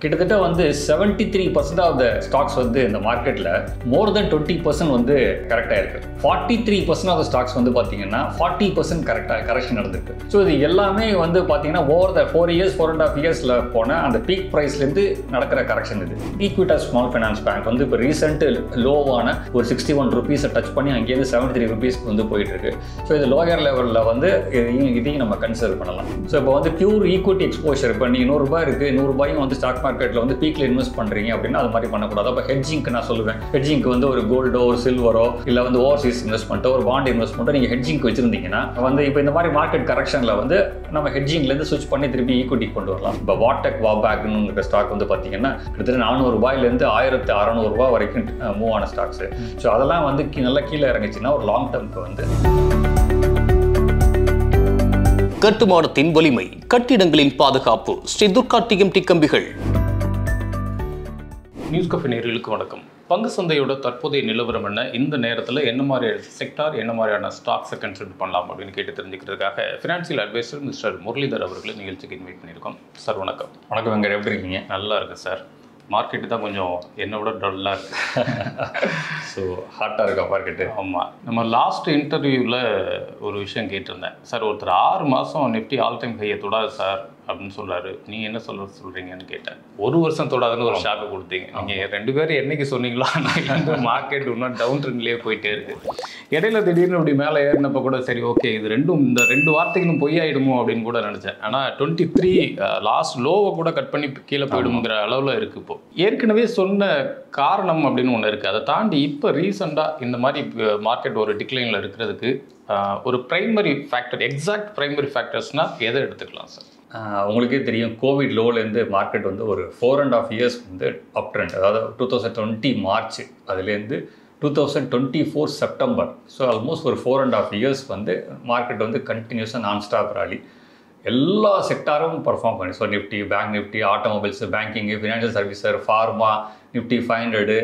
கிட்டத்தட்ட வந்து 73% of the stocks வந்து இந்த மார்க்கெட்டில் மோர் தென் 20% வந்து கரெக்டாக இருக்குது. 43% ஆஃப் த ஸ்டாக்ஸ் வந்து பார்த்தீங்கன்னா 40% கரெக்ஷன் நடந்திருக்கு. ஸோ இது எல்லாமே வந்து பார்த்தீங்கன்னா ஓவர் த 4 இயர்ஸ் 4.5 இயர்ஸில் போன அந்த பீக் ப்ரைஸ்லேருந்து நடக்கிற கரெக்ஷன் இது. ஈக்விட்டாஸ் ஸ்மால் ஃபைனான்ஸ் பேங்க் வந்து இப்போ ரீசெண்ட் லோவான ஒரு 61 ருபீஸை டச் பண்ணி அங்கேருந்து 73 ருபீஸ்க்கு வந்து போயிட்டு இருக்கு. ஸோ இது லோயர் லெவலில் வந்து இதையும் நம்ம கன்சிடர் பண்ணலாம். ஸோ இப்போ வந்து பியூர் ஈக்விட்டி எக்ஸ்போஷர் இப்போ நீங்கள் 100 ரூபாய் இருக்குது, 100 ரூபாயும் வந்து ஸ்டாக் மார்க்கெட்டில் வந்து பீக்கில் இன்வெஸ்ட் பண்ணுறீங்க அப்படின்னா அது மாதிரி பண்ணக்கூடாது. அப்போ ஹெட்ஜிங்க்கு நான் சொல்லுவேன், ஹெட்ஜிங்க்கு வந்து ஒரு கோல்டோ ஒரு சில்வரோ இல்லை வந்து ஓவர்சீஸ் இன்வெஸ்ட்மெண்ட்டோ ஒரு பாண்ட் இன்வெஸ்ட்மெண்ட்டோ நீங்கள் ஹெட்ஜிங்க்கு வச்சிருந்தீங்கன்னா வந்து இப்போ இந்த மாதிரி மார்க்கெட் கரெக்ஷனில் வந்து நம்ம ஹெட்ஜிங்லேருந்து ஸ்விட்ச் பண்ணி திருப்பி ஈக்விட்டி கொண்டு வரலாம். இப்போ வாடெக் வாபேக்னுங்கிற ஸ்டாக் வந்து பார்த்தீங்கன்னா கிட்டத்தட்ட 400 ரூபாயிலேருந்து 1600 ரூபாய் வரைக்கும் மூவ் ஆன ஸ்டாக்ஸு. ஸோ அதெல்லாம் வந்து நல்லா கீழே இறங்குச்சுன்னா ஒரு லாங் டேர்முக்கு வந்து கட்டுமானத்தின் வலிமை, கட்டிடங்களின் பாதுகாப்பு. ஸ்ரீ துர்கா டிஎம்டி கம்பிகள். நியூஸ் கஃபே நேயர்களுக்கு வணக்கம். பங்கு சந்தையோட தற்போதைய நிலவரம் என்ன, இந்த நேரத்தில் என்ன மாதிரி செக்டார், என்ன மாதிரியான ஸ்டாக்ஸை கன்சிடர் பண்ணலாம் அப்படின்னு கேட்டு தெரிஞ்சுக்கிறதுக்காக ஃபினான்சியல் அட்வைசர் மிஸ்டர் முரளிதர் அவர்களை நிகழ்ச்சிக்கு இன்வைட் பண்ணியிருக்கோம். சார் வணக்கம். வணக்கம் வெங்கட், எப்படி இருக்கீங்க? நல்லா இருக்கு சார். மார்க்கெட்டு தான் கொஞ்சம் என்னை விட டல்லாக இருக்குது. ஸோ ஹாட்டாக இருக்கா மார்க்கெட்டு? ஆமாம். நம்ம லாஸ்ட் இன்டர்வியூவில் ஒரு விஷயம் கேட்டிருந்தேன். சார் ஒருத்தர் 6 மாதம் நிஃப்டி ஆல் டைம் ஹையை தொடாது சார் அப்படின்னு சொல்கிறாரு, நீங்கள் என்ன சொல்கிறீங்கன்னு கேட்டேன். 1 வருஷம் தொடாதுன்னு ஒரு ஷாக்கு கொடுத்தீங்க. நீங்கள் 2 பேரும் என்றைக்கு சொன்னீங்களோ அன்னைக்கு மார்க்கெட் இன்னும் டவுன் ட்ரெண்ட்லேயே போயிட்டே இருக்குது. இடையில திடீர்னு இப்படி மேலே ஏறினப்போ கூட சரி ஓகே இது இந்த 2 வார்த்தைகளும் பொய்யாயிடுமோ அப்படின்னு கூட நினச்சேன். ஆனால் 23 லாஸ்ட் லோவை கூட கட் பண்ணி கீழே போயிடுங்கிற அளவில் இருக்குது. இப்போ ஏற்கனவே சொன்ன காரணம் அப்படின்னு ஒன்று இருக்குது. அதை தாண்டி இப்போ ரீசெண்டாக இந்த மாதிரி மார்க்கெட் ஒரு டிக்ளைனில் இருக்கிறதுக்கு ஒரு ப்ரைமரி ஃபேக்டர், எக்ஸாக்ட் ப்ரைமரி ஃபேக்டர்ஸ்னால் எதை எடுத்துக்கலாம் சார்? உங்களுக்கே தெரியும், கோவிட் லோலேருந்து மார்க்கெட் வந்து ஒரு 4.5 இயர்ஸ் வந்து அப் ட்ரெண்ட். அதாவது 2020 மார்ச் அதுலேருந்து 2024 செப்டம்பர், ஸோ ஆல்மோஸ்ட் ஒரு 4.5 இயர்ஸ் வந்து மார்க்கெட் வந்து கண்டினியூஸாக நான் ஸ்டாப் ராலி. எல்லா செக்டாரும் பர்ஃபார்ம் பண்ணி, so Nifty, bank Nifty, automobiles, banking, financial services, pharma, Nifty 500,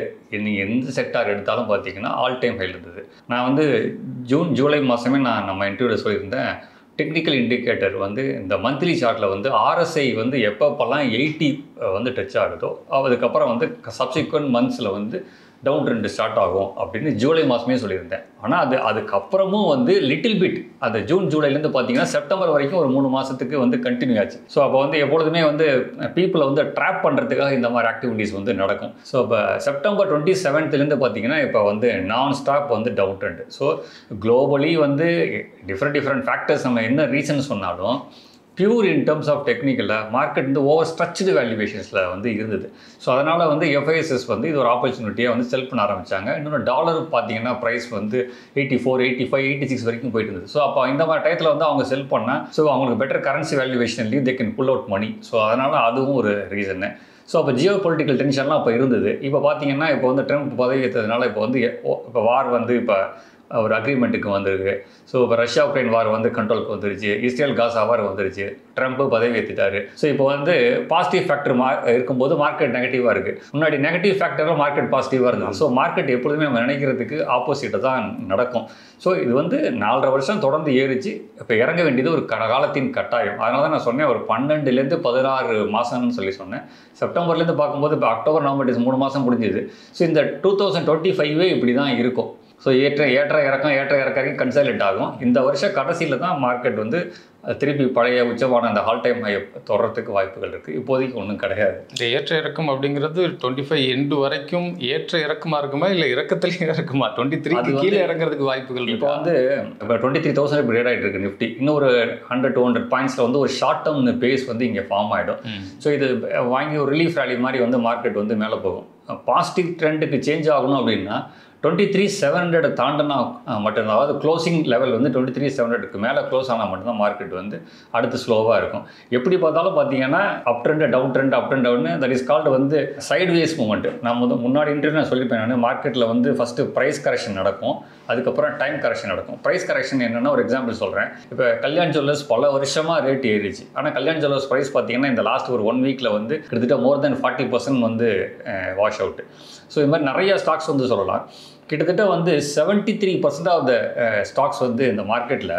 நீங்கள் எந்த செக்டார் எடுத்தாலும் பார்த்தீங்கன்னா ஆல் டைம் ஹைல் இருந்தது. நான் வந்து ஜூலை மாதமே நம்ம இன்டர்வியூவில் சொல்லியிருந்தேன், டெக்னிக்கல் இண்டிகேட்டர் வந்து இந்த மந்த்லி சார்ட்டில் வந்து RSI வந்து எப்பப்பெல்லாம் 80 வந்து டச் ஆகுதோ அதுக்கப்புறம் வந்து சப்சிக்வெண்ட் மந்த்ஸில் வந்து டவுன் ட்ரெண்ட் ஸ்டார்ட் ஆகும் அப்படின்னு ஜூலை மாதமே சொல்லியிருந்தேன். ஆனால் அதுக்கப்புறமும் வந்து லிட்டில் பிட் அந்த ஜூலைலேருந்து பார்த்தீங்கன்னா செப்டம்பர் வரைக்கும் ஒரு 3 மாதத்துக்கு வந்து கண்டினியூ ஆச்சு. ஸோ அப்போ வந்து எப்பொழுதுமே வந்து பீப்புளை வந்து ட்ராப் பண்ணுறதுக்காக இந்த மாதிரி ஆக்டிவிட்டீஸ் வந்து நடக்கும். ஸோ இப்போ செப்டம்பர் 27லேருந்து பார்த்தீங்கன்னா இப்போ வந்து நான் ஸ்டாப் வந்து டவுன் ட்ரெண்ட். ஸோ குளோபலி வந்து டிஃப்ரெண்ட் ஃபேக்டர்ஸ் நம்ம என்ன ரீசன் சொன்னாலும் பியூர் இன் டர்ம்ஸ் ஆஃப் டெக்னிக்கலில் மார்க்கெட் வந்து ஓவர் ஸ்ட்ரக்சர்டு வேல்யூவேஷன்ஸில் வந்து இருந்தது. ஸோ அதனால் வந்து FISs வந்து இது ஒரு ஆப்பர்ச்சுனிட்டியாக வந்து செல் பண்ண ஆரம்பித்தாங்க. இன்னொன்று டாலர் பார்த்தீங்கன்னா ப்ரைஸ் வந்து 84, 85, 86 வரைக்கும் போயிட்டு இருந்தது. ஸோ அப்போ இந்த மாதிரி டயத்தில் வந்து அவங்க செல் பண்ணால் ஸோ அவங்களுக்கு பெட்டர் கரன்சி வேல்யூவேஷன்லேயும் they can pull out money. So அதனால் அதுவும் ஒரு ரீசன்னு. ஸோ அப்போ ஜியோ பொலிட்டிக்கல் டென்ஷன்லாம் அப்போ இருந்தது. இப்போ பார்த்தீங்கன்னா இப்போ வந்து ட்ரம்ப் பதவி ஏற்றதுனால இப்போ வந்து இப்போ வார் வந்து இப்போ ஒரு அக்ரிமெண்ட்டுக்கு வந்துருக்கு. ஸோ இப்போ ரஷ்யா உக்ரைன் வார் வந்து கண்ட்ரோலுக்கு வந்துருச்சு, இஸ்ரேல் காசா வார் வந்துருச்சு, ட்ரம்ப்பு பதவி ஏற்றிட்டாரு. ஸோ இப்போ வந்து பாசிட்டிவ் ஃபேக்டர் இருக்கும்போது மார்க்கெட் நெகட்டிவாக இருக்குது. முன்னாடி நெகட்டிவ் ஃபேக்டரில் மார்க்கெட் பாசிட்டிவாக இருந்தது. ஸோ மார்க்கெட் எப்பொழுதுமே நம்ம நினைக்கிறதுக்கு ஆப்போசிட்டாக தான் நடக்கும். ஸோ இது வந்து 4.5 வருஷம் தொடர்ந்து ஏறிச்சு. இப்போ இறங்க வேண்டியது ஒரு காலத்தின் கட்டாயம். அதனால தான் நான் சொன்னேன் ஒரு 12லேருந்து 16 மாதம்னு சொன்னேன். செப்டம்பர்லேருந்து பார்க்கும்போது இப்போ அக்டோபர், நவம்பர், டிசம்பர் 3 மாதம் முடிஞ்சுது. ஸோ இந்த 2025 இப்படி தான் இருக்கும். ஸோ ஏற்ற இறக்கம் கன்சாலிடேட் ஆகும். இந்த வருஷம் கடைசியில் தான் மார்க்கெட் வந்து திருப்பி பழைய உச்சமான அந்த ஆல் டைம் ஹையை தொடர்றதுக்கு வாய்ப்புகள் இருக்குது. இப்போதைக்கு ஒன்றும் கிடையாது. இந்த ஏற்ற இறக்கம் அப்படிங்கிறது 25 எண்டு வரைக்கும் ஏற்ற இறக்கமாக இருக்குமா இல்லை இறக்கத்துலேயே இருக்குமா? 23 கீழே இறங்குறதுக்கு வாய்ப்புகள் இப்போ வந்து இப்போ 23,000 இப்போ ரேட் ஆகிட்டு இருக்கு நிஃப்டி. இன்னொரு 100-200 பாயிண்ட்ஸில் வந்து ஒரு ஷார்ட் டேர்ம் பேஸ் வந்து இங்கே ஃபார்ம் ஆகிடும். ஸோ இது வாங்கி ஒரு ரிலீஃப் ரேலி மாதிரி வந்து மார்க்கெட் வந்து மேலே போகும். பாசிட்டிவ் ட்ரெண்டுக்கு சேஞ்ச் ஆகணும் அப்படின்னா 23,700 தாண்டினா மட்டும்தான், அதாவது க்ளோசிங் லெவல் வந்து 23,700க்கு மேலே க்ளோஸ் ஆனால் மட்டும்தான் மார்க்கெட் வந்து அடுத்து ஸ்லோவாக இருக்கும். எப்படி பார்த்தாலும் பார்த்தீங்கன்னா up trend down trend, up and down, that is called வந்து சைட்வேஸ் மூவ்மெண்ட். நான் முன்னாடி இன்டர்வியூ நான் சொல்லிப்பேன், நான் மார்க்கெட்டில் வந்து ஃபஸ்ட்டு ப்ரைஸ் கரெக்ஷன் நடக்கும், அதுக்கப்புறம் டைம் கரெக்ஷன் நடக்கும். ப்ரைஸ் கரெக்ஷன் என்னென்னா ஒரு எக்ஸாம்பிள் சொல்கிறேன். இப்போ கல்யாண் ஜுவல்லர்ஸ் பல வருஷமாக ரேட் ஏறிச்சு. ஆனால் கல்யாண் ஜுவல்லர்ஸ் ப்ரைஸ் பார்த்தீங்கன்னா இந்த லாஸ்ட் ஒரு 1 வீக்கில் வந்து கிட்டத்தட்ட மோர் தென் 40% வந்து வாஷ் அவுட்டு. ஸோ இது மாதிரி நிறைய ஸ்டாக்ஸ் வந்து சொல்லலாம். கிட்டத்தட்ட வந்து 73% ஆஃப் த ஸ்டாக்ஸ் வந்து இந்த மார்க்கெட்டில்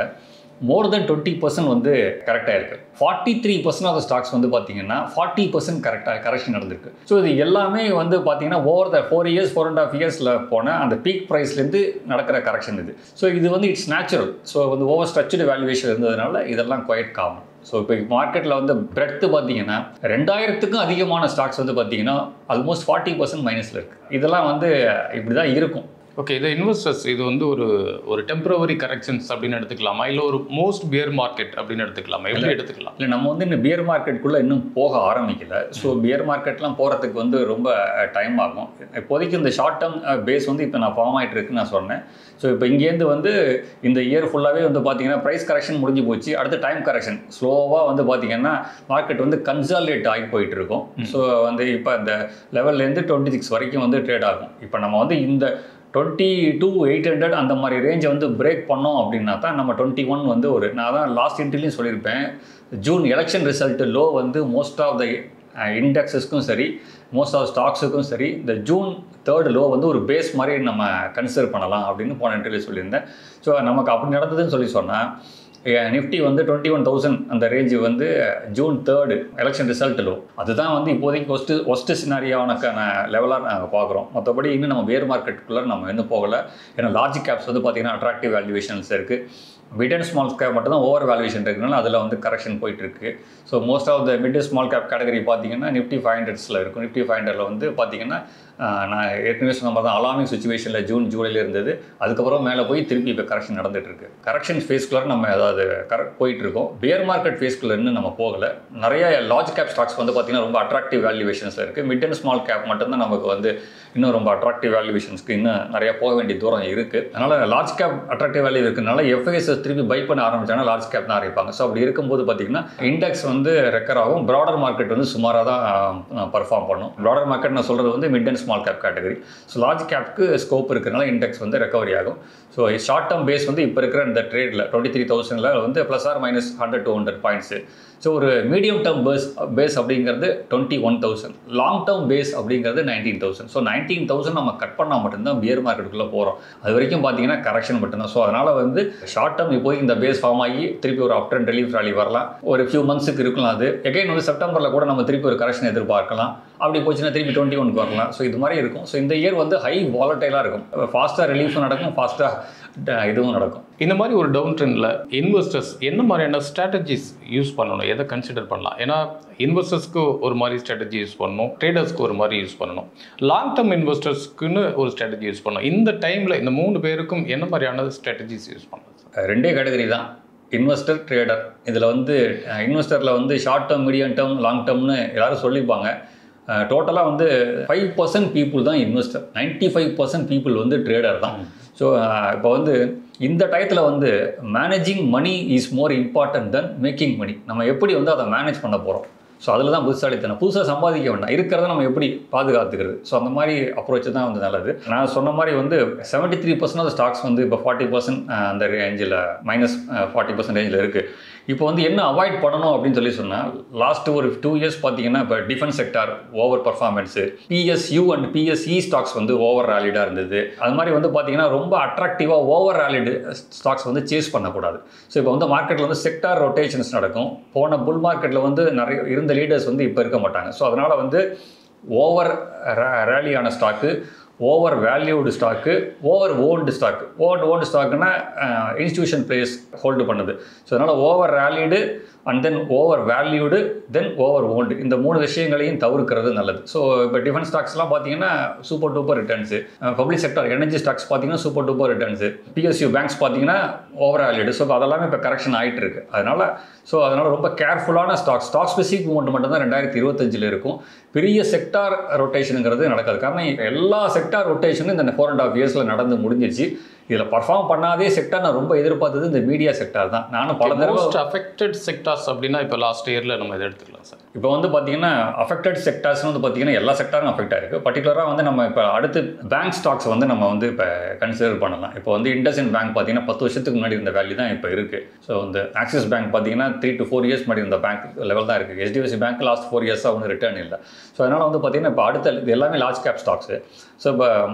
மோர் தென் 20% வந்து கரெக்டாக இருக்குது. 43% ஆஃப் ஸ்டாக்ஸ் வந்து பார்த்தீங்கன்னா 40% கரெக்டாக கரெக்ஷன் நடந்திருக்கு. ஸோ இது எல்லாமே வந்து பார்த்தீங்கன்னா ஓவர் த 4 இயர்ஸ் 4.5 இயர்ஸில் போன அந்த பீக் ப்ரைஸ்லேருந்து நடக்கிற கரெக்ஷன் இது. ஸோ இது வந்து இட்ஸ் நேச்சுரல். ஸோ வந்து ஓவர் ஸ்ட்ரக்சர்டு வேல்யூவேஷன் இருந்ததுனால இதெல்லாம் குவைட் காமன். ஸோ இப்போ மார்க்கெட்டில் வந்து பிரெட்த்து பார்த்தீங்கன்னா 2000க்கும் அதிகமான ஸ்டாக்ஸ் வந்து பார்த்தீங்கன்னா ஆல்மோஸ்ட் 40% மைனஸில் இருக்குது. இதெல்லாம் வந்து இப்படி தான் இருக்கும். ஓகே, இது இன்வெஸ்டர்ஸ் இது வந்து ஒரு டெம்பரவரி கரெக்ஷன்ஸ் அப்படின்னு எடுத்துக்கலாமா, இல்லை ஒரு மோஸ்ட் பியர் மார்க்கெட் அப்படின்னு எடுத்துக்கலாமா, எப்படி எடுத்துக்கலாம்? இல்லை, நம்ம வந்து இன்னும் பியர் மார்க்கெட்டுக்குள்ளே இன்னும் போக ஆரம்பிக்கல. ஸோ பியர் மார்க்கெட்லாம் போகிறதுக்கு வந்து ரொம்ப டைம் ஆகும். இப்போதைக்கு இந்த ஷார்ட் டேர்ம் பேஸ் வந்து இப்போ நான் ஃபார்ம் ஆகிட்டு இருக்குன்னு நான் சொன்னேன். ஸோ இப்போ இங்கேருந்து வந்து இந்த இயர் ஃபுல்லாகவே வந்து பார்த்தீங்கன்னா ப்ரைஸ் கரெக்ஷன் முடிஞ்சு போச்சு. அடுத்து டைம் கரெக்ஷன் ஸ்லோவாக வந்து பார்த்தீங்கன்னா மார்க்கெட் வந்து கன்சாலிடேட் ஆகி போயிட்டு இருக்கும். ஸோ வந்து இப்போ இந்த லெவல்லேருந்து 26 வரைக்கும் வந்து ட்ரேட் ஆகும். இப்போ நம்ம வந்து இந்த 22,800 அந்த மாதிரி ரேஞ்சை வந்து பிரேக் பண்ணோம் அப்படின்னா தான் நம்ம 21 வந்து நான் தான் லாஸ்ட் இன்டர்வியூலையும் சொல்லியிருப்பேன், ஜூன் எலெக்ஷன் ரிசல்ட் லோ வந்து மோஸ்ட் ஆஃப் த இண்டெக்ஸஸ்க்கும் சரி மோஸ்ட் ஆஃப் ஸ்டாக்ஸுக்கும் சரி இந்த ஜூன் 3rd லோ வந்து ஒரு பேஸ் மாதிரி நம்ம கன்சிடர் பண்ணலாம் அப்படின்னு போன இன்டர்வியூ சொல்லியிருந்தேன். ஸோ நமக்கு அப்படி நடந்ததுன்னு சொன்னால் நிஃப்டி வந்து 21,000 அந்த ரேஞ்சு வந்து June 3rd election result low, அதுதான் வந்து இப்போதைக்கு ஒஸ்ட் சினாரியாவுக்கான லெவலாக நாங்கள் பார்க்குறோம். மற்றபடி இன்னும் நம்ம வேர் மார்க்கெட்டுக்குள்ளே நம்ம இன்னும் போகலை. ஏன்னா லார்ஜ் கேப்ஸ் வந்து பார்த்திங்கன்னா அட்ராக்டிவ் வேல்யூவேஷன்ஸ் இருக்குது. மிட் அண்ட் ஸ்மால் கேப் மட்டும் தான் ஓவர் வேல்யூவேஷன் இருக்குனால அதில் வந்து கரெக்ஷன் போயிட்டுருக்கு. So most of the mid and small cap category பார்த்தீங்கன்னா நிஃப்டி 500ஸில் இருக்கும். நிஃப்டி 500ல் வந்து பார்த்தீங்கன்னா நான் ஏற்கனவே சொன்ன மாதிரி தான் அலார்மிங் சுச்சுவேஷனில் ஜூலையில் இருந்தது. அதுக்கப்புறம் மேலே போய் திருப்பி இப்போ கரெக்ஷன் நடந்துகிட்ருக்கு. கரெக்ஷன் ஃபேஸ்குள்ளே நம்ம ஏதாவது போயிட்டுருக்கோம். பியர் மார்க்கெட் ஃபேஸ்குள்ளே இன்னும் நம்ம போகலை. நிறைய லார்ஜ் கேப் ஸ்டாக்ஸ் வந்து பார்த்திங்கன்னா ரொம்ப அட்ராக்டிவ் வேல்யூவேஷன்ஸில் இருக்குது. மிட் அண்ட் ஸ்மால் கேப் மட்டும்தான் நமக்கு வந்து இன்னும் ரொம்ப அட்ராக்டிவ் வேல்யூவேஷன்ஸ்க்கு இன்னும் நிறையா போக வேண்டிய தூரம் இருக்குது. அதனால் லார்ஜ் கேப் அட்ராக்டிவ் வேல்யூ இருக்கிறதுனால எஃப்ஐஎஸ் திருப்பி பை பண்ண ஆரம்பிச்சாங்கன்னா லார்ஜ் கேப் தான் ஆரம்பிப்பாங்க. ஸோ அப்படி இருக்கும்போது பார்த்திங்கன்னா இண்டெக்ஸ் வந்து ரெக்கர் ஆகும். ப்ராடர் மார்க்கெட் வந்து சுமாராக தான் பர்ஃபார்ம் பண்ணும். ப்ராடர் மார்க்கெட் நான் சொல்கிறது வந்து mid and small cap category. So large கேப்க்கு ஸ்கோப் இருக்கிறனால இண்டெக்ஸ் வந்து ரெக்கவரி ஆகும். ஸோ ஷார்ட் டேர்ம் பேஸ் வந்து இப்போ இருக்கிற இந்த ட்ரேடில் 23,000ல் வந்து +or- 100-200 பாயிண்ட்ஸு. ஸோ ஒரு மீடியம் டேர்ம் பேஸ் அப்படிங்கிறது 21,000, லாங் டேர்ம் பேஸ் அப்படிங்கிறது 19,000. ஸோ 19,000 நம்ம கட் பண்ணால் மட்டும்தான் பியர் மார்க்கெட்டுக்குள்ளே போகிறோம். அது வரைக்கும் பார்த்தீங்கன்னா கரெக்ஷன் மட்டும்தான். ஸோ அதனால் வந்து ஷார்ட் டேர்ம் இப்போது இந்த பேஸ் ஃபார்ம் ஆகி திருப்பி ஒரு அப் ட்ரெண்ட் ரிலீஃப் ராலி வரலாம். ஒரு ஃபியூ மந்த்ஸுக்கு இருக்கலாம். அது எகைன் வந்து செப்டம்பரில் கூட நம்ம திருப்பி ஒரு கரெக்ஷன் எதிர்பார்க்கலாம். அப்படி போச்சுன்னா திருப்பி 21க்கு வரலாம். ஸோ இது மாதிரி இருக்கும். ஸோ இந்த இயர் வந்து ஹை வாலட்டைலாக இருக்கும். ஃபாஸ்ட்டாக ரிலீஃபும் நடக்கும், ஃபாஸ்ட்டாக இதுவும் நடக்கும். இந்த மாதிரி ஒரு டவுன் ட்ரெண்டில் இன்வெஸ்டர்ஸ் என்ன மாதிரியான ஸ்ட்ராட்டஜிஸ் யூஸ் பண்ணணும், எதை கன்சிடர் பண்ணலாம்? ஏன்னா இன்வெஸ்டர்ஸ்க்கு ஒரு மாதிரி ஸ்ட்ராட்டஜி யூஸ் பண்ணணும், ட்ரேடர்ஸ்க்கு ஒரு மாதிரி யூஸ் பண்ணணும், லாங் டேர்ம் இன்வெஸ்டர்ஸ்க்குன்னு ஒரு ஸ்ட்ராட்டஜி யூஸ் பண்ணணும். இந்த டைமில் இந்த 3 பேருக்கும் என்ன மாதிரியான ஸ்ட்ராட்டஜிஸ் யூஸ் பண்ணலாம்? ரெண்டே கேட்டகரி தான், இன்வெஸ்டர், ட்ரேடர். இதில் வந்து இன்வெஸ்டரில் வந்து short term, medium term, long டேர்ம்னு எல்லாரும் சொல்லிப்பாங்க. டோட்டலாக வந்து 5% பீப்புள் தான் இன்வெஸ்டர், 95% பீப்புள் வந்து ட்ரேடர் தான். ஸோ இப்போ வந்து இந்த டயத்தில் வந்து managing money is more important than making money. நம்ம எப்படி வந்து அதை மேனேஜ் பண்ண போகிறோம், ஸோ அதில் தான் புதுசாலித்தனம். புதுசாக சம்பாதிக்க வேண்டாம், இருக்கிறத நம்ம எப்படி பாதுகாத்துக்கிறது. ஸோ அந்த மாதிரி அப்ரோச் தான் வந்து நல்லது. நான் சொன்ன மாதிரி வந்து 73% ஆஃப் ஸ்டாக்ஸ் வந்து இப்போ 40% அந்த ரேஞ்சில் -40% ரேஞ்சில் இருக்குது. இப்போ வந்து என்ன அவாய்ட் பண்ணணும் அப்படின்னு சொன்னால், லாஸ்ட்டு ஒரு 2 இயர்ஸ் பார்த்தீங்கன்னா இப்போ defence sector over performance, PSU and PSE stocks வந்து ஓவர் ரேலிடாக இருந்தது. அது மாதிரி வந்து பார்த்தீங்கன்னா ரொம்ப அட்ராக்டிவாக ஓவர் ரேலிடு ஸ்டாக்ஸ் வந்து சேஸ் பண்ணக்கூடாது. ஸோ இப்போ வந்து மார்க்கெட்டில் வந்து செக்டார் ரொட்டேஷன்ஸ் நடக்கும். போன புல் மார்க்கெட்டில் வந்து நிறைய இருந்த லீடர்ஸ் வந்து இப்போ இருக்க மாட்டாங்க. ஸோ அதனால் வந்து ஓவர் ரேலியான stock, over valued stock, over old stock. Old ஸ்டாக்குன்னா இன்ஸ்டிடியூஷன் பிளேயர்ஸ் ஹோல்டு பண்ணுது. ஸோ அதனால் over rallied and then over valued then over old, இந்த 3 விஷயங்களையும் தவிர்க்கிறது நல்லது. ஸோ இப்போ டிஃபென்ஸ் ஸ்டாக்ஸ்லாம் பார்த்தீங்கன்னா super duper returns, public sector energy stocks பார்த்தீங்கன்னா super duper returns, PSU banks பார்த்தீங்கன்னா ஓவர் வேல்யூடு. ஸோ அதெல்லாமே இப்போ கரெக்ஷன் ஆகிட்டு இருக்கு. அதனால் ரொம்ப கேர்ஃபுல்லான ஸ்டாக் ஸ்பெசிஃபிக் மூமெண்ட் மட்டும் தான் 2025 இருக்கும். பெரிய செக்டார் ரொட்டேஷனுங்கிறது நடக்காது. காரணம் எல்லா செக்டார் ரொட்டேஷனும் இந்த 4.5 இயர்ஸில் நடந்து முடிஞ்சிருச்சு. இதில் பர்ஃபார்ம் பண்ணாதே செக்டார் நான் ரொம்ப எதிர்பார்த்தது இந்த மீடியா செக்டார் தான். நானும் பல தடவை அஃபெக்டட் செக்டார்ஸ் அப்படின்னா இப்போ லாஸ்ட் இயரில் நம்ம இதை எடுத்துக்கலாம் சார். இப்போ வந்து பார்த்தீங்கன்னா அஃபெக்டட் செக்டார்ஸ் வந்து பார்த்தீங்கன்னா எல்லா செக்டாரும் அஃபெக்ட் ஆகிருக்கு. பர்டிகுலராக வந்து நம்ம இப்போ அடுத்து பேங்க் ஸ்டாக்ஸ் வந்து நம்ம வந்து இப்போ கன்சிடர் பண்ணலாம். இப்போ வந்து இண்டஸ்இண்ட் பேங்க் பார்த்தீங்கன்னா 10 வருஷத்துக்கு முன்னாடி இருந்த வேல்யூ தான் இப்போ இருக்குது. ஸோ இந்த ஆக்சிஸ் பேங்க் பார்த்தீங்கன்னா 3 to 4 இயர்ஸ் முன்னாடி இருந்த பேங்க் லெவல் தான் இருக்குது. HDFC பேங்க் லாஸ்ட் 4 இயர்ஸாக ஒன்றும் ரிட்டர்ன் இல்லை. ஸோ அதனால் வந்து பார்த்தீங்கன்னா இப்போ அடுத்த இது எல்லாமே லார்ஜ் கேப் ஸ்டாக்ஸு. ஸோ இப்போ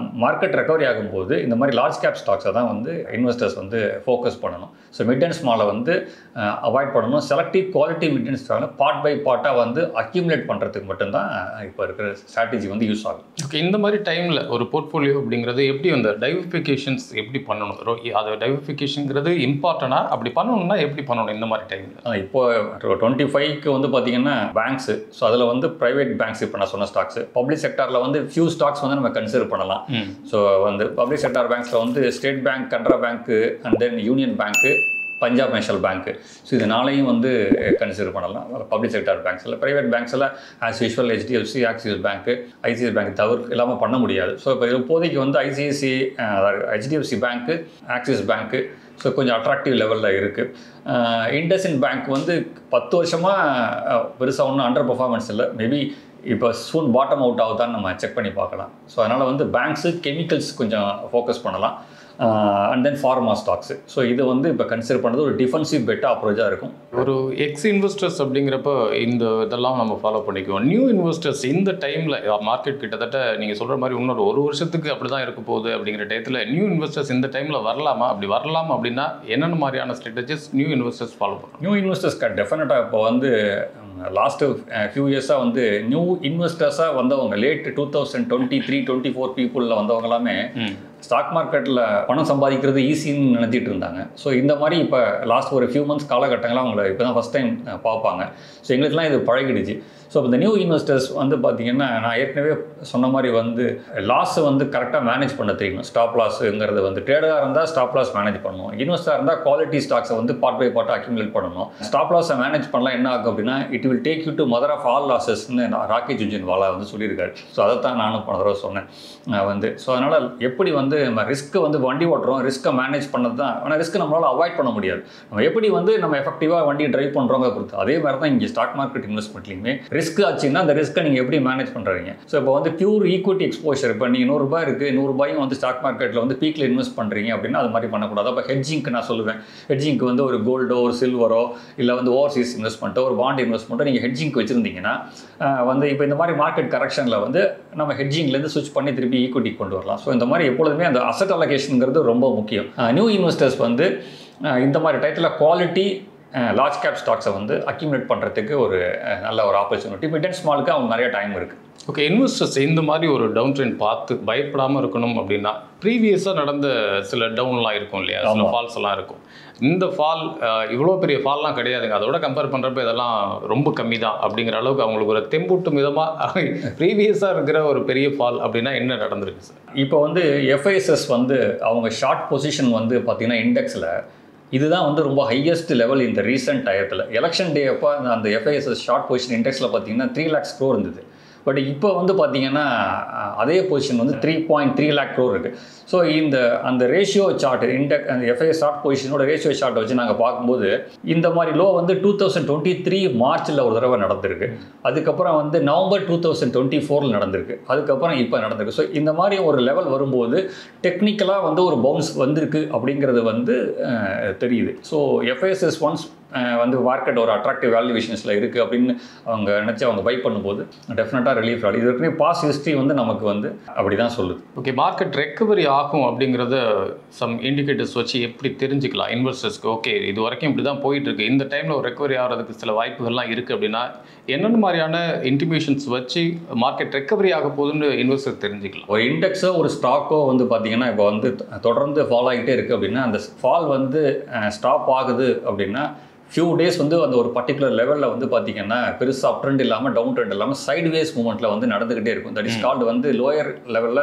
மார்க்கெட் ரெக்கவரி ஆகும்போது இந்த மாதிரி லார்ஜ் கேப் ஸ்டாக்ஸ் ஸ்டாக்ஸை தான் வந்து இன்வெஸ்டர்ஸ் வந்து ஃபோக்கஸ் பண்ணணும். ஸோ மிட் அண்ட் ஸ்மாலை வந்து அவாய்ட் பண்ணணும். செலக்டிவ் குவாலிட்டி மிட் அண்ட் ஸ்மாலை பார்ட் பை பார்ட்டாக வந்து அக்யூமுலேட் பண்ணுறதுக்கு மட்டும்தான் இப்போ இருக்கிற ஸ்ட்ராட்டஜி வந்து யூஸ் ஆகும். ஓகே, இந்த மாதிரி டைமில் ஒரு போர்ட்ஃபோலியோ அப்படிங்கிறது எப்படி அந்த டைவர்ஃபிகேஷன்ஸ் எப்படி பண்ணணும்? அது டைவர்ஃபிகேஷனுங்கிறது இம்பார்ட்டண்டாக அப்படி பண்ணணும்னா எப்படி பண்ணணும் இந்த மாதிரி டைமில்? இப்போ 25க்கு வந்து பார்த்தீங்கன்னா பேங்க்ஸு, ஸோ அதில் வந்து ப்ரைவேட் பேங்க்ஸ் இப்போ நான் சொன்ன ஸ்டாக்ஸு, பப்ளிக் செக்டாரில் வந்து ஃபியூ ஸ்டாக்ஸ் வந்து நம்ம கன்சிடர் பண்ணலாம். ஸோ வந்து பப்ளிக் செக்டார் பேங்க்ஸில் வந்து State Bank, Canara bank, and then Union Bank, Punjab National Bank, so இது நாளையும் வந்து கன்சிடர் பண்ணலாம் பப்ளிக் செக்டார் பேங்க்ஸில். ப்ரைவேட் பேங்க்ஸில் as usual HDFC, Axis bank, ICICI bank தவிர இல்லாமல் பண்ண முடியாது. ஸோ இப்போ இப்போதைக்கு வந்து ICICI, HDFC bank, Axis bank so கொஞ்சம் அட்ராக்டிவ் லெவலில் இருக்குது. இண்டஸ்இண்ட் பேங்க் வந்து 10 வருஷமாக பெருசாக ஒன்றும் அண்டர் பர்ஃபார்மன்ஸ் இல்லை. மேபி இப்போ சூன் பாட்டம் அவுட் ஆகுதான்னு நம்ம செக் பண்ணி பார்க்கலாம். ஸோ அதனால் வந்து பேங்க்ஸு, கெமிக்கல்ஸ் கொஞ்சம் ஃபோக்கஸ் பண்ணலாம். And then pharma stocks. So இது வந்து இப்போ கன்சிடர் பண்ணுறது ஒரு டிஃபென்சிவ் பெட்டாக அப்ரோச்சாக இருக்கும். ஒரு எக்ஸ் இன்வெஸ்டர்ஸ் அப்படிங்கிறப்ப இந்த இதெல்லாம் நம்ம ஃபாலோ பண்ணிக்குவோம். நியூ இன்வெஸ்டர்ஸ் இந்த டைமில் மார்க்கெட் கிட்டத்தட்ட நீங்கள் சொல்கிற மாதிரி இன்னொரு 1 வருஷத்துக்கு அப்படி தான் இருக்க போகுது அப்படிங்கிற டயத்தில் நியூ இன்வெஸ்டர்ஸ் இந்த டைமில் வரலாமா? அப்படி வரலாம் அப்படின்னா என்னென்ன மாதிரியான ஸ்ட்ராட்டஜிஸ் நியூ இன்வெஸ்டர்ஸ் ஃபாலோ பண்ணுறோம்? நியூ இன்வெஸ்டர்ஸ் டெஃபினட்டாக இப்போ வந்து லாஸ்ட்டு ஃபியூ இயர்ஸாக வந்து நியூ இன்வெஸ்டர்ஸாக வந்தவங்க லேட் 2023-24 பீப்புளில் வந்தவங்க எல்லாமே ஸ்டாக் மார்க்கெட்டில் பணம் சம்பாதிக்கிறது ஈஸின்னு நினச்சிட்டு இருந்தாங்க. ஸோ இந்த மாதிரி இப்போ லாஸ்ட் ஒரு ஃபியூ மந்த்ஸ் காலகட்டங்களாக அவங்கள இப்போ தான் ஃபஸ்ட் டைம் பார்ப்பாங்க. ஸோ எங்களுக்குலாம் இது பழகிடுச்சு. ஸோ இந்த நியூ இன்வெஸ்டர்ஸ் வந்து பார்த்திங்கன்னா நான் ஏற்கனவே சொன்ன மாதிரி வந்து லாஸை வந்து கரெக்டாக மேனேஜ் பண்ண தெரியணும். ஸ்டாப் லாஸுங்கிறது வந்து ட்ரேடராக இருந்தால் ஸ்டாப் லாஸ் மேனேஜ் பண்ணணும். இன்வெஸ்டராக இருந்தால் குவாலிட்டி ஸ்டாக்ஸை வந்து பார்ட் பை பார்ட்டாக அக்யூமுலேட் பண்ணணும். ஸ்டாப் லாஸை மேனேஜ் பண்ணலாம் என்ன ஆகும் அப்படின்னா it will take you to mother of all லாஸஸ்ன்னு ராக்கி ஜுன்ஜுன்வாலா வந்து சொல்லியிருக்காரு. ஸோ அதை தான் நானும் போன தடவை சொன்னேன் வந்து. ஸோ அதனால் எப்படி வந்து நம்ம ரிஸ்க்கை வந்து வண்டி ஓட்டுறோம், ரிஸ்க்கை மேனேஜ் பண்ணது தான். ஆனால் ரிஸ்க்கை நம்மளால் அவாய்ட் பண்ண முடியாது. நம்ம எப்படி வந்து நம்ம எஃபெக்டிவாக வண்டி ட்ரைவ் பண்ணுறோங்க பொறுத்து. அதே மாதிரி தான் இங்கே ஸ்டாக் மார்க்கெட் இன்வெஸ்ட்மெண்ட்லையுமே ரிஸ்க் ஆச்சுன்னா அந்த ரிஸ்க்கை நீங்கள் எப்படி மேனேஜ் பண்ணுறீங்க. ஸோ இப்போ வந்து பியூர் ஈக்விட்டி எக்ஸ்போஷர், இப்போ நீங்கள் 100 ரூபாய் இருக்குது, 100 ரூபாயும் வந்து ஸ்டாக் மார்க்கெட்டில் வந்து பீக்கில் இன்வெஸ்ட் பண்ணுறீங்க அப்படின்னா அது மாதிரி பண்ணக்கூடாது. அப்போ ஹெட்ஜிங்க்கு நான் சொல்லுவேன், ஹெட்ஜிங்க்கு வந்து ஒரு கோல்டோ, ஒரு சில்வரோ, இல்லை வந்து ஓவர்சீஸ் இன்வெஸ்ட்மெண்ட்டோ, ஒரு பாண்ட் இன்வெஸ்ட்மெண்ட்டோ நீங்கள் ஹெட்ஜிங்க்கு வச்சுருந்தீங்கன்னா வந்து இப்போ இந்த மாதிரி மார்க்கெட் கரெக்ஷனில் வந்து நம்ம ஹெட்ஜிங்லேருந்து ஸ்விட்ச் பண்ணி திருப்பி ஈக்விட்டி கொண்டு வரலாம். ஸோ இந்த மாதிரி எப்பொழுதுமே அந்த அசட் அலோகேஷனுங்கிறது ரொம்ப முக்கியம். நியூ இன்வெஸ்டர்ஸ் வந்து இந்த மாதிரி டைத்தில் குவாலிட்டி லார்ஜ் கேப் ஸ்டாக்ஸை வந்து அக்யூமுலேட் பண்ணுறதுக்கு ஒரு நல்ல ஒரு ஆப்பர்ச்சுனிட்டி. மிட் அண்ட் ஸ்மாலுக்கு அவங்க நிறைய டைம் இருக்குது. ஓகே, இன்வெஸ்டர்ஸ் இந்த மாதிரி ஒரு டவுன் ட்ரெண்ட் பார்த்து பயப்படாமல் இருக்கணும் அப்படின்னா ப்ரீவியஸாக நடந்த சில டவுன்லாம் இருக்கும் இல்லையா, சில ஃபால்ஸ் எல்லாம் இருக்கும். இந்த ஃபால் இவ்வளோ பெரிய ஃபால்லாம் கிடையாதுங்க, அதோட கம்பேர் பண்ணுறப்ப இதெல்லாம் ரொம்ப கம்மி தான் அப்படிங்கிற அளவுக்கு அவங்களுக்கு ஒரு தெம்பூட்டும் விதமாக ப்ரீவியஸாக இருக்கிற ஒரு பெரிய ஃபால் அப்படின்னா என்ன நடந்திருக்கு சார்? இப்போ வந்து எஃப்ஐஎஸ்எஸ் வந்து அவங்க ஷார்ட் பொசிஷன் வந்து பார்த்திங்கன்னா இண்டெக்ஸில் இதுதான் வந்து ரொம்ப ஹையஸ்ட் லெவல் இந்த ரீசெண்ட் டயத்தில். எலெக்ஷன் டே அப்போ அந்த எஃப்ஐஎஸ்எஸ் ஷார்ட் பொசிஷன் இண்டெக்ஸில் பார்த்தீங்கன்னா 3 lakhs crore இருந்தது. பட் இப்போ வந்து பார்த்தீங்கன்னா அதே பொசிஷன் வந்து 3.3 lakh crore இருக்குது. ஸோ அந்த ரேஷியோ சார்ட் அந்த எஃப்ஐஎஸ் ஷார்ட் பொசிஷனோட ரேஷியோ சார்ட்டை வச்சு நாங்கள் பார்க்கும்போது இந்த மாதிரி லோ வந்து 2023 மார்ச்சில் ஒரு தடவை நடந்திருக்கு. அதுக்கப்புறம் வந்து நவம்பர் 2024 நடந்திருக்கு. அதுக்கப்புறம் இப்போ நடந்திருக்கு. ஸோ இந்த மாதிரி ஒரு லெவல் வரும்போது டெக்னிக்கலாக வந்து ஒரு பவுன்ஸ் வந்திருக்கு அப்படிங்கிறது வந்து தெரியுது. ஸோ எஃப்ஐஎஸ்எஸ் ஒன்ஸ் வந்து மார்க்கெட் ஒரு அட்ராக்டிவ் வேல்யூவேஷன்ஸில் இருக்குது அப்படின்னு அவங்க நினச்சி அவங்க பை பண்ணும்போது டெஃபினட்டாக ரிலீஃப் ஆகுது. இது வரைக்கும் பாஸ்ட் ஹிஸ்ட்ரி வந்து நமக்கு வந்து அப்படி தான் சொல்லுது. ஓகே, மார்க்கெட் ரெக்கவரி ஆகும் அப்படிங்கிறத சம் இண்டிகேட்டர்ஸ் வச்சு எப்படி தெரிஞ்சுக்கலாம் இன்வெஸ்டர்ஸ்க்கு? ஓகே, இது வரைக்கும் இப்படி தான் போயிட்டுருக்கு, இந்த டைமில் ஒரு ரெக்கவரி ஆகிறதுக்கு சில வாய்ப்புகள்லாம் இருக்குது அப்படின்னா என்னென்ன மாதிரியான இன்டிமேஷன்ஸ் வச்சு மார்க்கெட் ரெக்கவரி ஆக போகுதுன்னு இன்வெஸ்டர் தெரிஞ்சுக்கலாம்? ஒரு இண்டெக்ஸோ ஒரு ஸ்டாக்கோ வந்து பார்த்திங்கன்னா இப்போ வந்து தொடர்ந்து ஃபால் ஆகிட்டே இருக்குது அப்படின்னா அந்த ஃபால் வந்து ஸ்டாப் ஆகுது அப்படின்னா ஃபியூ டேஸ் வந்து அந்த ஒரு பர்டிகுலர் லெவலில் வந்து பார்த்திங்கன்னா பெருசாக அப் ட்ரெண்ட் இல்லாமல் டவுன் ட்ரெண்ட் இல்லாமல் சைட்வேஸ் மூவ்மெண்ட்டில் வந்து நடந்துக்கிட்டே இருக்கும். தட் இஸ் கால்டு வந்து லோயர் லெவலில்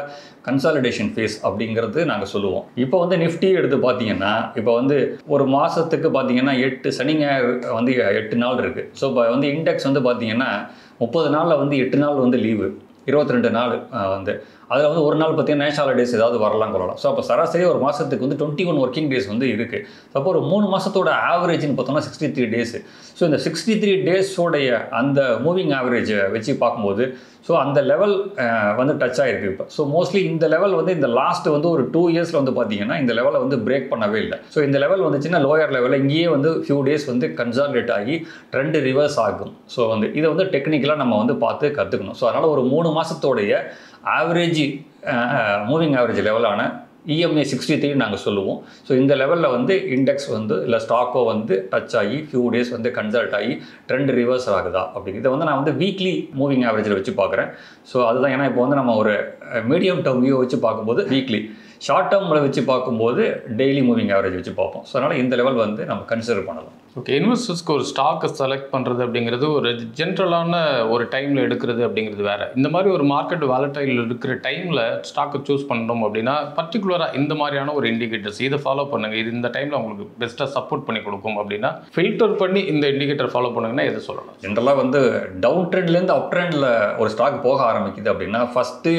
கன்சாலிடேஷன் ஃபேஸ் அப்படிங்கிறது நாங்கள் சொல்லுவோம். இப்போ வந்து நிஃப்டி எடுத்து பார்த்தீங்கன்னா இப்போ வந்து ஒரு மாதத்துக்கு பார்த்தீங்கன்னா 8 சனி ஞாயிறு வந்து 8 நாள் இருக்குது. ஸோ இப்போ வந்து இண்டெக்ஸ் வந்து பார்த்திங்கன்னா 30 நாளில் வந்து 8 நாள் வந்து லீவு, 22 நாள் வந்து அதில் வந்து ஒரு நாள் பார்த்தீங்கன்னா நேஷனல் ஹாலிடேஸ் ஏதாவது வரலாம் கொள்ளலாம். ஸோ அப்போ சராசரி ஒரு மாதத்துக்கு வந்து 21 ஒர்க்கிங் டேஸ் வந்து இருக்குது. அப்போ ஒரு 3 மாதத்தோட ஆவரேஜ்னு பார்த்தோம்னா 63 டேஸ். ஸோ இந்த 63 டேஸோடைய அந்த மூவிங் ஆவரேஜை வச்சு பார்க்கும்போது ஸோ அந்த லெவல் வந்து டச் ஆகிருக்கு இப்போ. ஸோ மோஸ்ட்லி இந்த லெவல் வந்து இந்த லாஸ்ட் வந்து ஒரு 2 இயர்ஸில் வந்து பார்த்தீங்கன்னா இந்த லெவலை வந்து பிரேக் பண்ணவே இல்லை. ஸோ இந்த லெவல் வந்துச்சுன்னா லோயர் லெவலில் இங்கேயே வந்து ஃபியூ டேஸ் வந்து கன்சாலிடேட் ஆகி ட்ரெண்ட் ரிவர்ஸ் ஆகும். ஸோ வந்து இதை வந்து டெக்னிக்கலாக நம்ம வந்து பார்த்து கற்றுக்கணும். ஸோ அதனால் ஒரு 3 மாதத்தோடைய ஆவரேஜ் மூவிங் ஆவரேஜ் லெவலான EMA 63 நாங்கள் சொல்லுவோம். ஸோ இந்த லெவலில் வந்து இண்டெக்ஸ் வந்து இல்லை ஸ்டாக்கோ வந்து டச் ஆகி ஃபியூ டேஸ் வந்து கன்சல்ட் ஆகி ட்ரெண்ட் ரிவர்ஸ் ஆகுதா அப்படிங்கிறத வந்து நான் வந்து வீக்லி மூவிங் ஆவரேஜில் வச்சு பார்க்குறேன். ஸோ அதுதான், ஏன்னா இப்போ வந்து நம்ம ஒரு மீடியம் டேர்ம் வியூ வச்சு பார்க்கும்போது வீக்லி, ஷார்ட் டேர்மில் வச்சு பார்க்கும்போது டெய்லி மூவிங் ஆவரேஜ் வச்சு பார்ப்போம். ஸோ அதனால் இந்த லெவல் வந்து நம்ம கன்சிடர் பண்ணலாம். ஓகே, இன்வெஸ்டர்ஸ்க்கு ஒரு ஸ்டாக்கை செலக்ட் பண்ணுறது அப்படிங்கிறது ஒரு ஜென்ரலான ஒரு டைமில் எடுக்கிறது அப்படிங்கிறது வேறு. இந்த மாதிரி ஒரு மார்க்கெட் வாலடைல் இருக்கிற டைமில் ஸ்டாக்கை சூஸ் பண்ணணும் அப்படின்னா பர்டிகுலராக இந்த மாதிரியான ஒரு இண்டிகேட்டர்ஸ் இதை ஃபாலோ பண்ணுங்கள், இது இந்த டைமில் உங்களுக்கு பெஸ்ட்டாக சப்போர்ட் பண்ணி கொடுக்கும் அப்படின்னா ஃபில்டர் பண்ணி இந்த இண்டிகேட்டர் ஃபாலோ பண்ணுங்கன்னா எதை சொல்லலாம்? ஜென்ரலாக வந்து டவுன் ட்ரெண்ட்லேருந்து அப் ட்ரெண்டில் ஒரு ஸ்டாக் போக ஆரம்பிக்குது அப்படின்னா ஃபஸ்ட்டு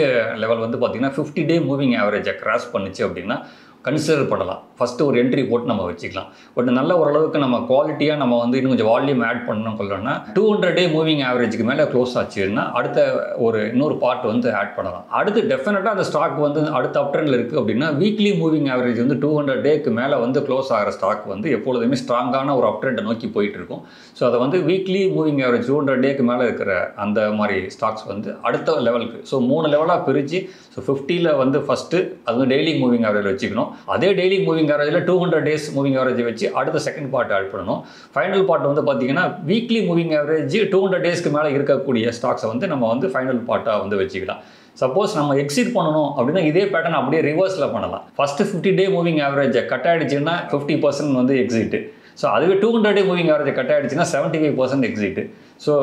லெவல் வந்து பார்த்திங்கன்னா 50 டே மூவிங் ஆவரேஜை கிராஸ் பண்ணிச்சு அப்படின்னா கன்சிடர் பண்ணலாம். ஃபஸ்ட்டு ஒரு என்ட்ரி போட்டு நம்ம வச்சுக்கலாம். பட் நல்ல ஓரளவுக்கு நம்ம குவாலிட்டியாக நம்ம வந்து இன்னும் கொஞ்சம் வால்யூம் ஆட் பண்ணணும் சொல்லணும்னா 200 டே மூவிங் ஆவரேஜுக்கு மேலே க்ளோஸ் ஆச்சுன்னா அடுத்த இன்னொரு பார்ட் வந்து ஆட் பண்ணலாம். அடுத்து டெஃபினட்டாக அந்த ஸ்டாக் வந்து அடுத்த அப் ட்ரெண்டில் இருக்குது அப்படின்னா வீக்லி மூவிங் ஆவரேஜ் வந்து 200 டேக்கு மேலே வந்து க்ளோஸ் ஆகிற ஸ்டாக் வந்து எப்பொழுதுமே ஸ்ட்ராங்கான ஒரு அப் ட்ரெண்டை நோக்கி போயிட்டு இருக்கும். ஸோ அதை வந்து வீக்லி மூவிங் ஆவரேஜ் 200 டேக்கு மேலே இருக்கிற அந்த மாதிரி ஸ்டாக்ஸ் வந்து அடுத்த லெவலுக்கு, ஸோ 3 லெவலாக பிரித்து, ஸோ 50ல் வந்து ஃபஸ்ட்டு அது வந்து டெய்லி மூவிங் ஆவரேஜ் வச்சுக்கணும். அதே டெய்லி மூவிங் ஆவரேஜில் 200 டேஸ் மூவிங் ஆவரேஜ் வச்சு அடுத்த செகண்ட் பார்ட் ஆட் பண்ணணும். ஃபைனல் பார்ட் வந்து பார்த்தீங்கன்னா வீக்லி மூவிங் ஆவரேஜ் 200 டேஸ்க்கு மேலே இருக்கக்கூடிய ஸ்டாக்ஸை வந்து நம்ம வந்து ஃபைனல் பார்ட்டாக வந்து வச்சுக்கலாம். சப்போஸ் நம்ம எக்ஸிட் பண்ணணும் அப்படின்னா இதே பேட்டர்ன் அப்படியே ரிவர்ஸில் பண்ணலாம். ஃபஸ்ட்டு 50 டே மூவிங் ஆவரேஜை கட் ஆகிடுச்சுன்னா 50% வந்து எக்ஸிட்டு. ஸோ அதுவே 200 டே மூவிங் ஆவரேஜை கட் ஆகிடுச்சுன்னா 75% exit. So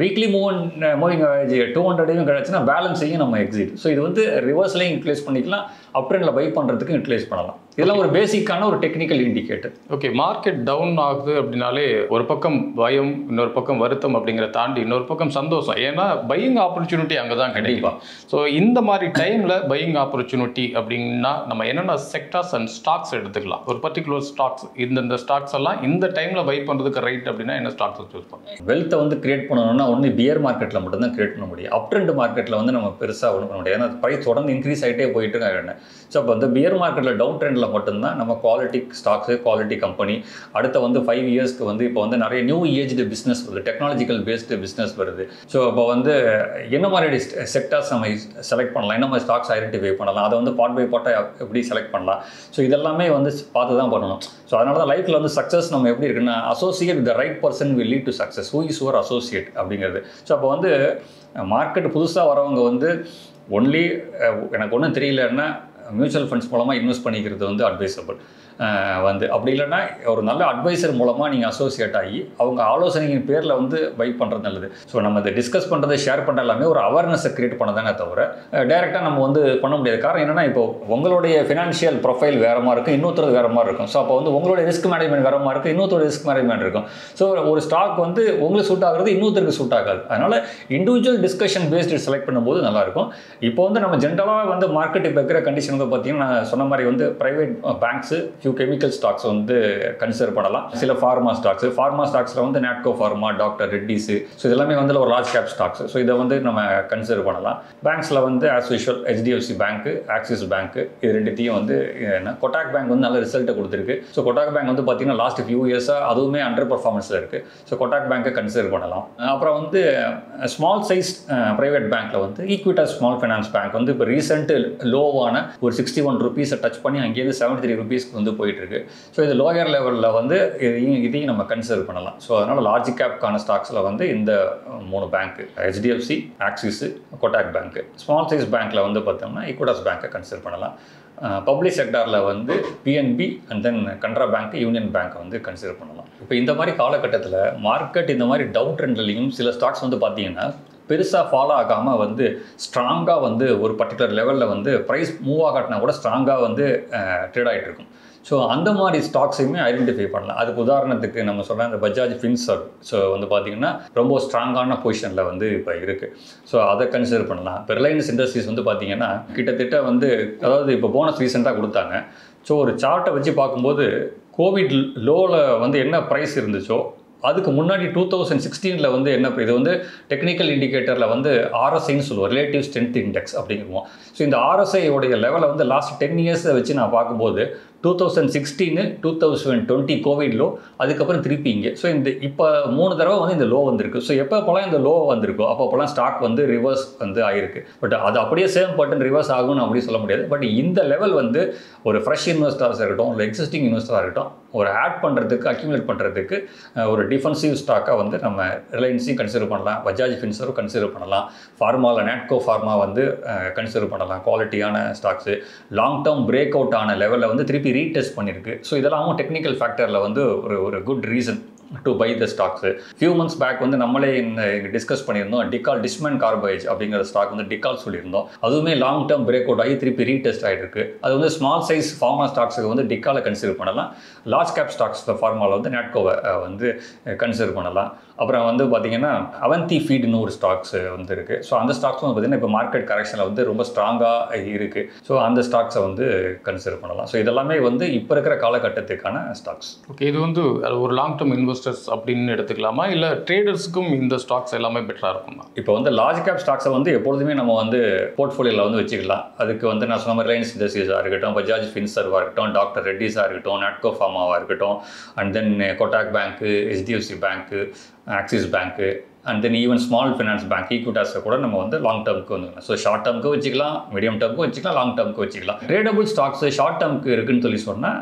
weekly moving average 200 டேயும் கிடச்சுன்னா பேலன்ஸையும் நம்ம எக்ஸிட். ஸோ இது வந்து ரிவர்ஸ்லையும் யூட்டிலைஸ் பண்ணிக்கலாம், அப் ட்ரெண்டில் பை பண்ணுறதுக்கும் யூட்டிலைஸ் பண்ணலாம். இதெல்லாம் ஒரு பேசிக்கான ஒரு technical indicator. Okay, market down ஆகுது அப்படின்னாலே ஒரு பக்கம் பயம், இன்னொரு பக்கம் வருத்தம் அப்படிங்கிற தாண்டி இன்னொரு பக்கம் சந்தோஷம். ஏன்னா பையிங் ஆப்பர்ச்சுனிட்டி அங்கே தான் கிடைக்கும். ஸோ இந்த மாதிரி டைமில் பையிங் ஆப்பர்ச்சுனிட்டி அப்படின்னா நம்ம என்னென்ன செக்டார்ஸ் அண்ட் ஸ்டாக்ஸ் எடுத்துக்கலாம்? ஒரு பர்டிகுலர் ஸ்டாக்ஸ், இந்த ஸ்டாக்ஸ் எல்லாம் இந்த டைமில் பை பண்ணுறதுக்கு ரைட் அப்படின்னா என்ன ஸ்டாக்ஸ் சூஸ் பண்ணலாம்? வெல்த்தை வந்து கிரியேட் பண்ணணும்னா ஒன்று பியர் மார்க்கெட்டில் மட்டும்தான் கிரியேட் பண்ண முடியும். அப் ட்ரெண்ட் மார்க்கெட்டில் வந்து நம்ம பெருசாக ஒன்றும் பண்ண முடியாது. ஏன்னா ப்ரைஸ் தொடர்ந்து இன்க்ரீஸ் ஆகிட்டே போயிட்டு இருக்காங்க. ஸோ அப்போ வந்து பியர் மார்க்கெட்டில் டவுன் ட்ரெண்டில் மட்டும்தான் நம்ம குவாலிட்டி ஸ்டாக்ஸு, குவாலிட்டி கம்பெனி, அடுத்த வந்து 5 இயர்ஸ்க்கு வந்து இப்போ வந்து நிறைய நியூ ஏஜ்டு பிஸ்னஸ் வருது, டெக்னாலஜிக்கல் பேஸ்டு பிஸ்னஸ் வருது. ஸோ அப்போ வந்து என்ன மாதிரி செக்டார்ஸ் நம்ம செலக்ட் பண்ணலாம், என்ன மாதிரி ஸ்டாக்ஸ் ஐடென்டிஃபை பண்ணலாம், அதை வந்து பார்ட் பை பார்ட்டாக எப்படி செலக்ட் பண்ணலாம். ஸோ இதெல்லாமே வந்து பார்த்து தான் பண்ணணும். ஸோ அதனால தான் லைஃப்பில் வந்து சக்ஸஸ் நம்ம எப்படி இருக்குன்னா associate the right person will lead to success, who is your associate அப்படிங்கிறது. ஸோ அப்போ வந்து மார்க்கெட் புதுசாக வரவங்க வந்து ஒன்லி எனக்கு ஒன்றும் தெரியலன்னா மியூச்சுவல் ஃபண்ட்ஸ் மூலமாக இன்வெஸ்ட் பண்ணிக்கிறது வந்து அட்வைசபிள். வந்து அப்படி இல்லைன்னா ஒரு நல்ல அட்வைசர் மூலமாக நீங்கள் அசோசியேட் ஆகி அவங்க ஆலோசனையின் பேரில் வந்து பை பண்ணுறது நல்லது. ஸோ நம்ம இதை டிஸ்கஸ் பண்ணுறது, ஷேர் பண்ணுறது எல்லாமே ஒரு அவேர்னஸை கிரியேட் பண்ணதானே தவிர டைரெக்டாக நம்ம வந்து பண்ண முடியாது. காரணம் என்னென்னா இப்போ உங்களுடைய ஃபினான்ஷியல் ப்ரொஃபைல் வேறு மாதிரி இருக்கும், இன்னொருத்தர் வேறு மாதிரி இருக்கும். ஸோ அப்போ வந்து உங்களுடைய ரிஸ்க் மேனேஜ்மெண்ட் வேறு மாதிரி இருக்கும், இன்னொருத்தர் ரிஸ்க் மேனேஜ்மெண்ட் இருக்கும். ஸோ ஒரு ஸ்டாக் வந்து உங்களுக்கு சூட் ஆகுறது இன்னொருத்தருக்கு சூட் ஆகாது. அதனால் இண்டிவிஜுவல் டிஸ்கஷன் பேஸ்டு செலக்ட் பண்ணும்போது நல்லாயிருக்கும். இப்போ வந்து நம்ம ஜென்ரலாக வந்து மார்க்கெட் இப்போ இருக்கிற கண்டிஷன் வந்து பார்த்தீங்கன்னா நான் சொன்ன மாதிரி வந்து ப்ரைவேட் பேங்க்ஸு, கெமிக்கல் ஸ்டாக்ஸ் வந்து கன்சிடர் பண்ணலாம். சில ஃபார்மா ஸ்டாக்ஸில் வந்து Natco pharma, doctor Reddy's, so இதெல்லாமே வந்து ஒரு லார்ஜ் கேப் ஸ்டாக்ஸ். ஸோ இதை வந்து நம்ம கன்சிடர் பண்ணலாம். பேங்க்ஸில் வந்து as usual HDFC bank, Axis பேங்க்கு, இது ரெண்டுத்தையும் வந்து என்ன கொட்டாக் பேங்க் வந்து நல்ல ரிசல்ட்டை கொடுத்துருக்கு. ஸோ கொட்டாக் பேங்க் வந்து பார்த்தீங்கன்னா லாஸ்ட் ஃபியூ இயர்ஸாக அதுவுமே அண்டர் பர்ஃபார்மன்ஸில் இருக்குது. ஸோ கொட்டாக் பேங்க்கை கன்சிடர் பண்ணலாம். அப்புறம் வந்து ஸ்மால் சைஸ் ப்ரைவேட் பேங்க்கில் வந்து ஈக்விட்டாஸ் ஸ்மால் ஃபைனான்ஸ் பேங்க் வந்து இப்போ ரீசெண்ட் லோவான ஒரு 61 ரூபீஸை டச் பண்ணி அங்கேருந்து 73 ரூபீஸ்க்கு வந்து போயிட்டு இருக்கு. ஸோ இது லோயர் லெவலில் வந்து இதையும் நம்ம கன்சிடர் பண்ணலாம். ஸோ அதனால் லார்ஜ் கேப்கான ஸ்டாக்ஸில் வந்து இந்த 3 bank, HDFC, Axis, Kotak bank. Small size பேங்க்கில் வந்து பார்த்தோம்னா ஈக்விட்டாஸ் பேங்க்கை கன்சிடர் பண்ணலாம். பப்ளிக் செக்டாரில் வந்து PNB and then Canara bank, union பேங்க்கை வந்து கன்சிடர் பண்ணலாம். இப்போ இந்த மாதிரி காலகட்டத்தில் மார்க்கெட் இந்த மாதிரி டவுன் ட்ரெண்ட்லையும் சில ஸ்டாக்ஸ் வந்து பார்த்தீங்கன்னா பெருசாக ஃபாலோ ஆகாமல் வந்து ஸ்ட்ராங்காக வந்து ஒரு பர்டிகுலர் லெவலில் வந்து ப்ரைஸ் மூவ் ஆகாட்டினா கூட ஸ்ட்ராங்காக வந்து ட்ரேட் ஆகிட்டு இருக்கும். ஸோ அந்த மாதிரி ஸ்டாக்ஸையுமே ஐடென்டிஃபை பண்ணலாம். அதுக்கு உதாரணத்துக்கு நம்ம சொல்கிற இந்த பஜாஜ் ஃபின்சர்வ், ஸோ வந்து பார்த்திங்கன்னா ரொம்ப ஸ்ட்ராங்கான பொசிஷனில் வந்து இப்போ இருக்குது. ஸோ அதை கன்சிடர் பண்ணலாம். இப்போ ரிலையன்ஸ் இண்டஸ்ட்ரீஸ் வந்து பார்த்திங்கன்னா கிட்டத்தட்ட வந்து அதாவது இப்போ போனஸ் ரீசெண்டாக கொடுத்தாங்க. ஸோ ஒரு சார்ட்டை வச்சு பார்க்கும்போது கோவிட் லோவில் வந்து என்ன ப்ரைஸ் இருந்துச்சோ அதுக்கு முன்னாடி 2016 வந்து என்ன, இது வந்து டெக்னிக்கல் இண்டிகேட்டரில் வந்து RSIன்னு சொல்லுவோம், ரிலேட்டிவ் ஸ்ட்ரென்த் இண்டெக்ஸ் அப்படிங்குவோம். ஸோ இந்த RSI உடைய லெவலை வந்து லாஸ்ட் 10 இயர்ஸை வச்சு நான் பார்க்கும்போது 2016 2020 கோவிட் லோ, அதுக்கப்புறம் திருப்பி இங்கே. ஸோ இந்த இப்போ 3 தடவை வந்து இந்த லோ வந்திருக்கு. ஸோ எப்போப்போலாம் இந்த லோ வந்திருக்கோ அப்போப்போலாம் ஸ்டாக் வந்து ரிவர்ஸ் வந்து ஆகிருக்கு. பட் அது அப்படியே சேம் பட்டன் ரிவர்ஸ் ஆகும்னு அப்படி சொல்ல முடியாது. பட் இந்த லெவல் வந்து ஒரு ஃப்ரெஷ் இன்வெஸ்டர்ஸாக இருக்கட்டும், இல்லை எக்ஸிஸ்டிங் இன்வெஸ்டராக இருக்கட்டும், ஒரு ஆட் பண்ணுறதுக்கு, அக்யூமுலேட் பண்ணுறதுக்கு ஒரு டிஃபென்சிவ் ஸ்டாக்காக வந்து நம்ம ரிலையன்ஸையும் கன்சிடர் பண்ணலாம், பஜாஜ் ஃபின்சரும் கன்சிடர் பண்ணலாம், ஃபார்மாவில் நேட்கோ ஃபார்மா வந்து கன்சிடர் பண்ணலாம். குவாலிட்டியான stocks, long term break out ஆன லெவலில் வந்து திருப்பி ரீடெஸ்ட் பண்ணியிருக்கு. ஸோ இதெல்லாம் டெக்னிக்கல் ஃபேக்டரில் வந்து ஒரு good reason to buy the stocks. Few months back வந்து நம்மளே டிஸ்கஸ் பண்ணியிருந்தோம், டிஸ்மன் கார்பைட்ஸ் அப்படிங்கிற ஸ்டாக் வந்து டிகால் சொல்லியிருந்தோம். அதுவுமே லாங் டேர்ம் பிரேக் அவுட் ஆகி திருப்பி ரீடெஸ்ட் ஆகிட்டு இருக்கு. அது வந்து ஸ்மால் சைஸ் ஃபார்மா ஸ்டாக்ஸுக்கு வந்து டிகாலை கன்சிடர் பண்ணலாம். லார்ஜ் கேப் ஸ்டாக்ஸ் ஃபார்மாவில் வந்து நேட்கோவை வந்து கன்சிடர் பண்ணலாம். அப்புறம் வந்து பார்த்திங்கன்னா அவந்தி ஃபீடுன்னு ஒரு ஸ்டாக்ஸ் வந்து இருக்குது. ஸோ அந்த ஸ்டாக்ஸும் வந்து பார்த்திங்கன்னா இப்போ மார்க்கெட் கரெக்ஷனில் வந்து ரொம்ப ஸ்ட்ராங்காக இருக்குது. ஸோ அந்த ஸ்டாக்ஸை வந்து கன்சிடர் பண்ணலாம். ஸோ இதெல்லாமே வந்து இப்போ இருக்கிற காலகட்டத்துக்கான ஸ்டாக்ஸ். ஓகே, இது வந்து ஒரு லாங் டேர்ம் இன்வெஸ்டர்ஸ் அப்படின்னு எடுத்துக்கலாமா, இல்லை ட்ரேடர்ஸுக்கும் இந்த ஸ்டாக்ஸ் எல்லாமே பெட்டராக இருக்குமா? இப்போ வந்து லார்ஜ் கேப் ஸ்டாக்ஸை வந்து எப்பொழுதுமே நம்ம வந்து போர்ட்ஃபோலியோவில் வந்து வச்சுக்கலாம். அதுக்கு வந்து நான் சொன்ன மாதிரி ரிலையன்ஸ் இண்டஸ்ட்ரீஸாக இருக்கட்டும், பஜாஜ் ஃபின்சர்வாக இருக்கட்டும், டாக்டர் ரெட்டிஸாக இருக்கட்டும், நேட்கோ ஃபார்மாவாக இருக்கட்டும், and then Kotak bank, HDFC bank, Axis bank, and then even small finance bank, ஈக்விட்டாஸை கூட நம்ம வந்து லாங் டேர்முக்கு வந்துக்கலாம். ஸோ ஷார்ட் டேர்முக்கு வச்சுக்கலாம், மீடியம் டேர்முக்கு வச்சுக்கலாம், லாங் டேர்முக்கு வச்சுக்கலாம். ட்ரேடபிள் ஸ்டாக்ஸ் ஷார்ட் டேர்முக்கு இருக்குன்னு சொல்லி சொன்னால்,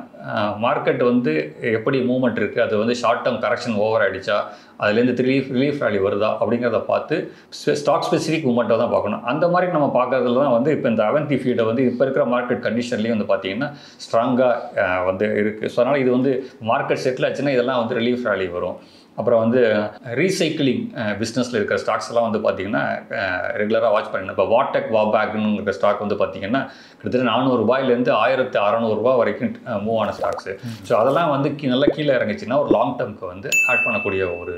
மார்க்கெட் வந்து எப்படி மூவ்மெண்ட் இருக்குது, அது வந்து ஷார்ட் டேர்ம் கரெக்ஷன் ஓவர் ஆகிடுச்சா, அதுலேருந்து ரிலீஃப் ராலி வருதா அப்படிங்கிறத பார்த்து ஸ்டாக் ஸ்பெசிஃபிக் மூவ்மெண்ட்டை தான் பார்க்கணும். அந்த மாதிரி நம்ம பார்க்கறதுல தான் வந்து இப்போ இந்த அவந்தி ஃபீடை வந்து இப்போ இருக்கிற மார்க்கெட் கண்டிஷன்லேயும் வந்து பார்த்திங்கன்னா ஸ்ட்ராங்காக வந்து இருக்குது. ஸோ அதனால் இது வந்து மார்க்கெட் செட்டில் ஆச்சுன்னா இதெல்லாம் வந்து ரிலீஃப் ராலி வரும். அப்புறம் வந்து ரீசைக்கிளிங் பிஸ்னஸில் இருக்கிற ஸ்டாக்ஸ் எல்லாம் வந்து பார்த்திங்கன்னா ரெகுலராக வாட்ச் பண்ணிடணும். இப்போ வாட்டெக் வாபேக்னு இருக்கிற ஸ்டாக் வந்து பார்த்திங்கன்னா கிட்டத்தட்ட 400 ரூபாயிலேருந்து 1600 ரூபா வரைக்கும் மூவ் ஆன ஸ்டாக்ஸு. ஸோ அதெல்லாம் வந்து நல்லா கீழே இறங்கிச்சின்னா ஒரு லாங் டேர்முக்கு வந்து ஆட் பண்ணக்கூடிய ஒரு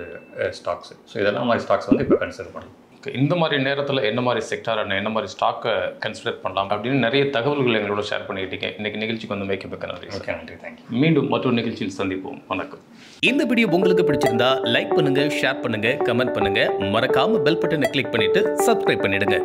ஸ்டாக்ஸு. ஸோ இதெல்லாம் மாதிரி ஸ்டாக்ஸ் வந்து இப்போ கன்சிடர் பண்ணலாம். ஓகே, இந்த மாதிரி நேரத்தில் என்ன மாதிரி செக்டார், என்ன மாதிரி ஸ்டாக்கை கன்சிடர் பண்ணலாம் அப்படின்னு நிறைய தகவல்கள் எங்களோட ஷேர் பண்ணிக்கிட்டீங்க. இன்றைக்கி நிகழ்ச்சிக்கு வந்து மிக்க நன்றி. ஓகே, நன்றி, தேங்க்யூ. மீண்டும் மற்றொரு நிகழ்ச்சியில் சந்திப்போம். வணக்கம். இந்த வீடியோ உங்களுக்கு பிடிச்சிருந்தா லைக் பண்ணுங்க, ஷேர் பண்ணுங்க, கமெண்ட் பண்ணுங்க, மறக்காம பெல் பட்டனை கிளிக் பண்ணிட்டு சப்ஸ்கிரைப் பண்ணிடுங்க.